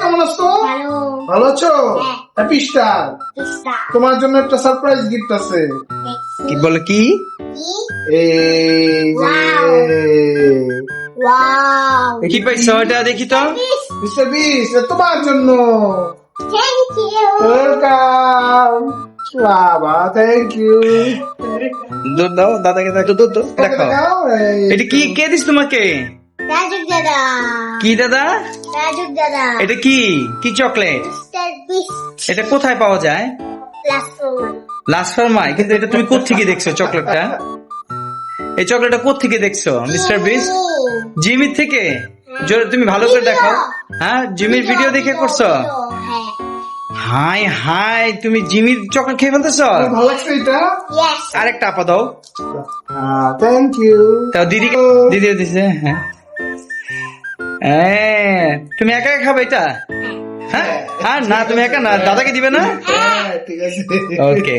কেমন আছো? ভালো। ভালো আছো? হ্যাঁ। হ্যাপি স্টার, পিস্তা। তোমার জন্য একটা সারপ্রাইজ গিফট আছে। কি বলে কি? কি? এই যে ওয়াও। কি পাইছো এটা দেখি তো। মিস্টার বিস, তোমার জন্য। Thank you. ওয়েলকাম বাবা, থ্যাংক ইউ। দুধ দাও দাদাকে, দাও একটু দুধ দাও, এটা খাও। এটা কি কে দিস তোমাকে? রাজুক দাদা। কি দাদা? রাজুক দাদা। এটা কি কি চকলেট? Mister beast. এটা কোথায় পাওয়া যায়? প্লাস লাস্ট ফার্মায়। কিন্তু এটা তুমি কোত্থেকে দেখছো চকলেটটা? এই চকলেটটা কোত্থেকে দেখছো মিস্টার বিস? জিমির থেকে? জোরে তুমি ভালো করে দেখো। হ্যাঁ, জিমির ভিডিও দেখে করছো? হ্যাঁ। হাই হাই, তুমি জিমির চকলেট খেয়ে ফেলতেছ? ভালো লাগছে এটা? ইয়েস। আরেকটা আপা দাও। Thank you. তাও দিদিকে দিদিও দিছে। হ্যাঁ হ্যাঁ, তুমি একা একা খাবে এটা? হ্যাঁ হ্যাঁ, না তুমি একা না, দাদাকে দিবে না? হ্যাঁ, ঠিক আছে। ওকে।